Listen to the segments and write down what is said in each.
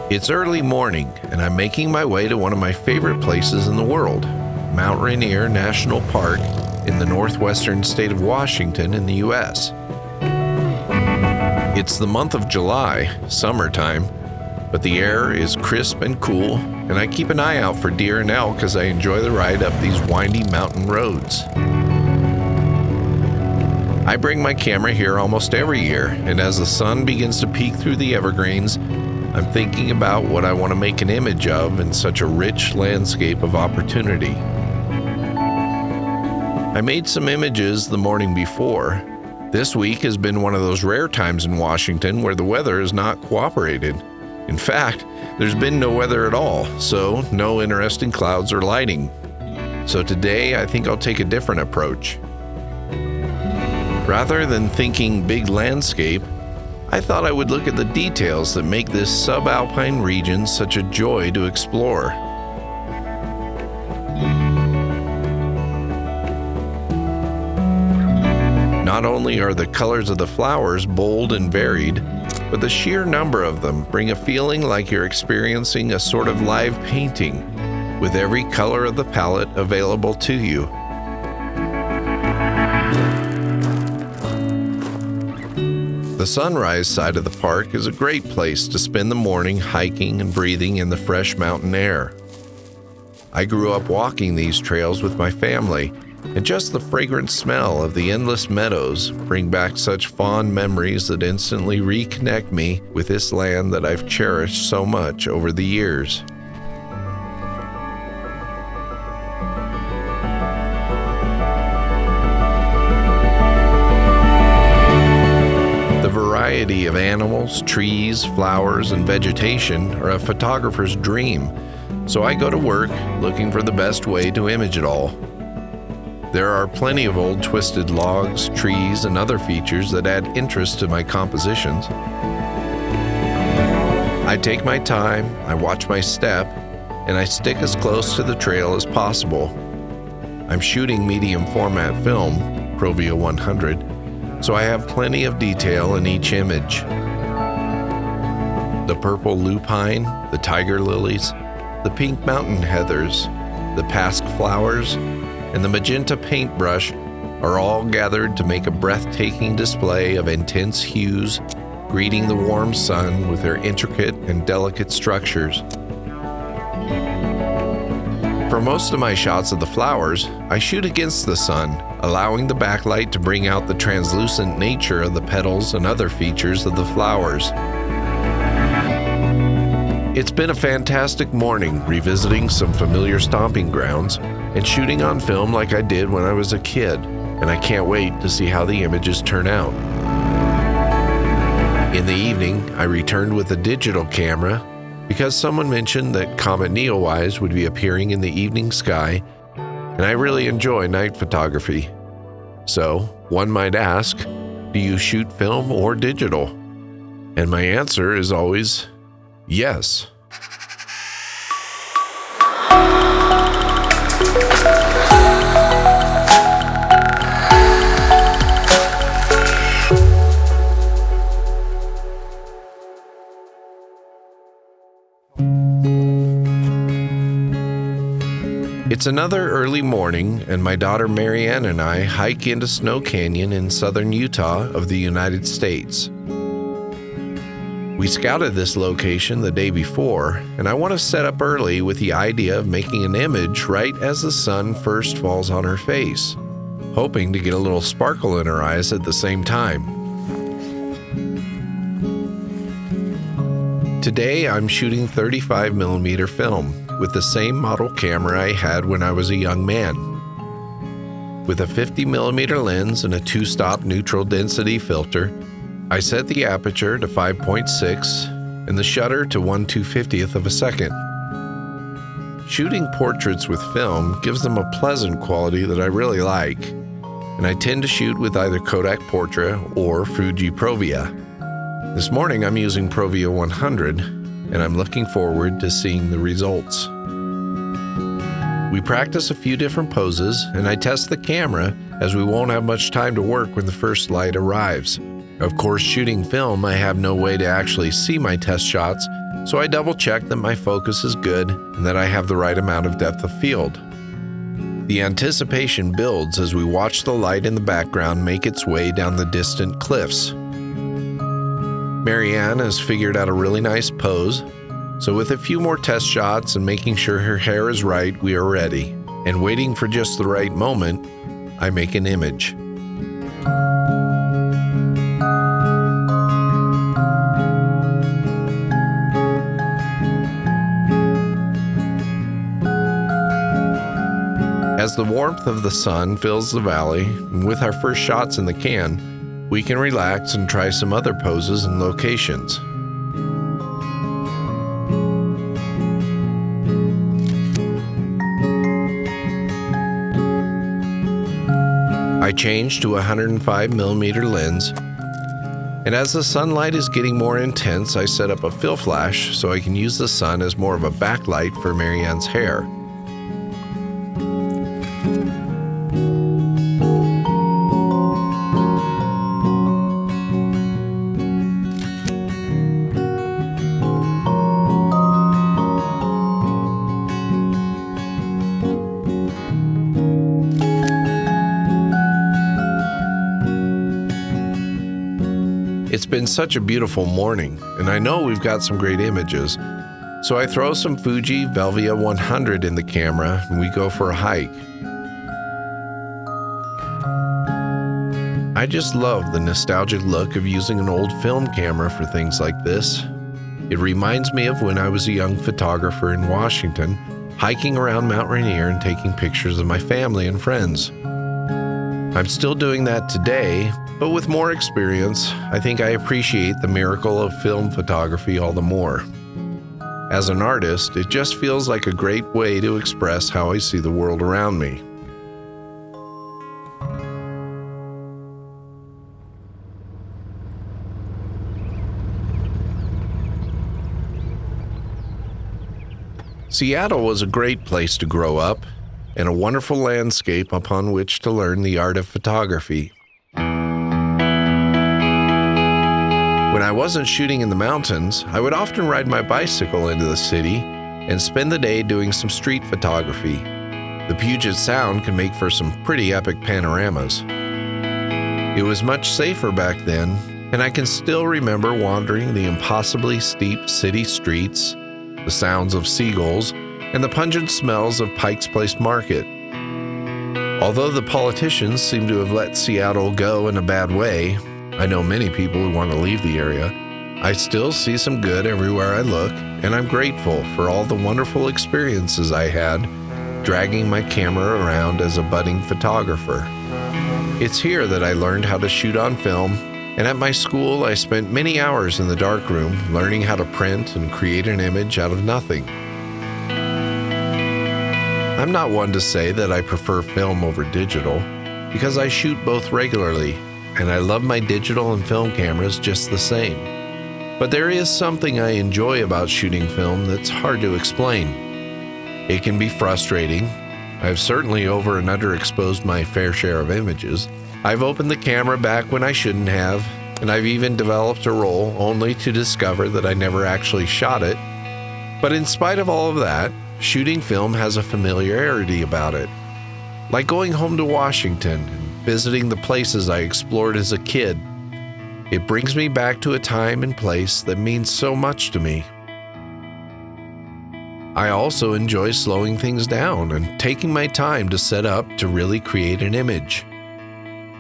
It's early morning, and I'm making my way to one of my favorite places in the world, Mount Rainier National Park in the northwestern state of Washington in the U.S. It's the month of July, summertime, but the air is crisp and cool, and I keep an eye out for deer and elk as I enjoy the ride up these windy mountain roads. I bring my camera here almost every year, and as the sun begins to peek through the evergreens, I'm thinking about what I want to make an image of in such a rich landscape of opportunity. I made some images the morning before. This week has been one of those rare times in Washington where the weather has not cooperated. In fact, there's been no weather at all, so no interesting clouds or lighting. So today, I think I'll take a different approach. Rather than thinking big landscape, I thought I would look at the details that make this subalpine region such a joy to explore. Not only are the colors of the flowers bold and varied, but the sheer number of them bring a feeling like you're experiencing a sort of live painting, with every color of the palette available to you. The sunrise side of the park is a great place to spend the morning hiking and breathing in the fresh mountain air. I grew up walking these trails with my family, and just the fragrant smell of the endless meadows bring back such fond memories that instantly reconnect me with this land that I've cherished so much over the years. The variety of animals, trees, flowers, and vegetation are a photographer's dream, so I go to work looking for the best way to image it all. There are plenty of old twisted logs, trees, and other features that add interest to my compositions. I take my time, I watch my step, and I stick as close to the trail as possible. I'm shooting medium format film, Provia 100, so I have plenty of detail in each image. The purple lupine, the tiger lilies, the pink mountain heathers, the pasque flowers, and the magenta paintbrush are all gathered to make a breathtaking display of intense hues, greeting the warm sun with their intricate and delicate structures. For most of my shots of the flowers, I shoot against the sun, allowing the backlight to bring out the translucent nature of the petals and other features of the flowers. It's been a fantastic morning revisiting some familiar stomping grounds and shooting on film like I did when I was a kid, and I can't wait to see how the images turn out. In the evening, I returned with a digital camera because someone mentioned that Comet Neowise would be appearing in the evening sky, and I really enjoy night photography. So, one might ask, do you shoot film or digital? And my answer is always yes. It's another early morning, and my daughter Marianne and I hike into Snow Canyon in southern Utah of the United States. We scouted this location the day before, and I want to set up early with the idea of making an image right as the sun first falls on her face, hoping to get a little sparkle in her eyes at the same time. Today I'm shooting 35mm film with the same model camera I had when I was a young man. With a 50mm lens and a 2-stop neutral density filter, I set the aperture to 5.6 and the shutter to 1/250th of a second. Shooting portraits with film gives them a pleasant quality that I really like, and I tend to shoot with either Kodak Portra or Fuji Provia. This morning I'm using Provia 100, and I'm looking forward to seeing the results. We practice a few different poses, and I test the camera as we won't have much time to work when the first light arrives. Of course, shooting film, I have no way to actually see my test shots, so I double check that my focus is good and that I have the right amount of depth of field. The anticipation builds as we watch the light in the background make its way down the distant cliffs. Marianne has figured out a really nice pose, so with a few more test shots and making sure her hair is right, we are ready. And waiting for just the right moment, I make an image. As the warmth of the sun fills the valley, and with our first shots in the can, we can relax and try some other poses and locations. I change to a 105mm lens, and as the sunlight is getting more intense, I set up a fill flash so I can use the sun as more of a backlight for Marianne's hair. It's been such a beautiful morning, and I know we've got some great images, so I throw some Fuji Velvia 100 in the camera and we go for a hike. I just love the nostalgic look of using an old film camera for things like this. It reminds me of when I was a young photographer in Washington, hiking around Mount Rainier and taking pictures of my family and friends. I'm still doing that today, but with more experience, I think I appreciate the miracle of film photography all the more. As an artist, it just feels like a great way to express how I see the world around me. Seattle was a great place to grow up, and a wonderful landscape upon which to learn the art of photography. When I wasn't shooting in the mountains, I would often ride my bicycle into the city and spend the day doing some street photography. The Puget Sound can make for some pretty epic panoramas. It was much safer back then, and I can still remember wandering the impossibly steep city streets, the sounds of seagulls, and the pungent smells of Pike's Place Market. Although the politicians seem to have let Seattle go in a bad way, I know many people who want to leave the area, I still see some good everywhere I look, and I'm grateful for all the wonderful experiences I had dragging my camera around as a budding photographer. It's here that I learned how to shoot on film, and at my school I spent many hours in the darkroom learning how to print and create an image out of nothing. I'm not one to say that I prefer film over digital, because I shoot both regularly, and I love my digital and film cameras just the same. But there is something I enjoy about shooting film that's hard to explain. It can be frustrating. I've certainly over and underexposed my fair share of images. I've opened the camera back when I shouldn't have, and I've even developed a roll only to discover that I never actually shot it. But in spite of all of that, shooting film has a familiarity about it. Like going home to Washington and visiting the places I explored as a kid. It brings me back to a time and place that means so much to me. I also enjoy slowing things down and taking my time to set up to really create an image.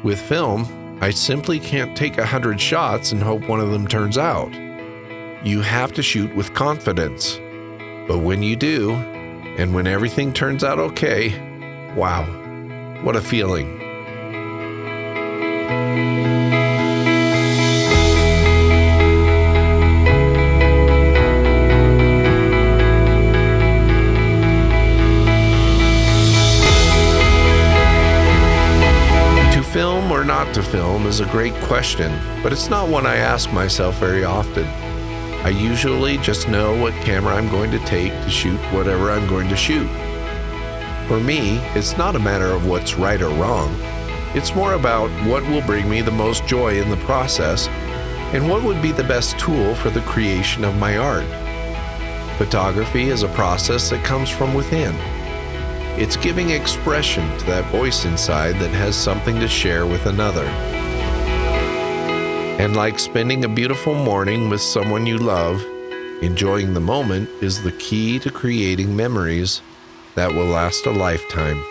With film, I simply can't take 100 shots and hope one of them turns out. You have to shoot with confidence. But when you do, and when everything turns out okay, wow, what a feeling. To film or not to film is a great question, but it's not one I ask myself very often. I usually just know what camera I'm going to take to shoot whatever I'm going to shoot. For me, it's not a matter of what's right or wrong. It's more about what will bring me the most joy in the process and what would be the best tool for the creation of my art. Photography is a process that comes from within. It's giving expression to that voice inside that has something to share with another. And like spending a beautiful morning with someone you love, enjoying the moment is the key to creating memories that will last a lifetime.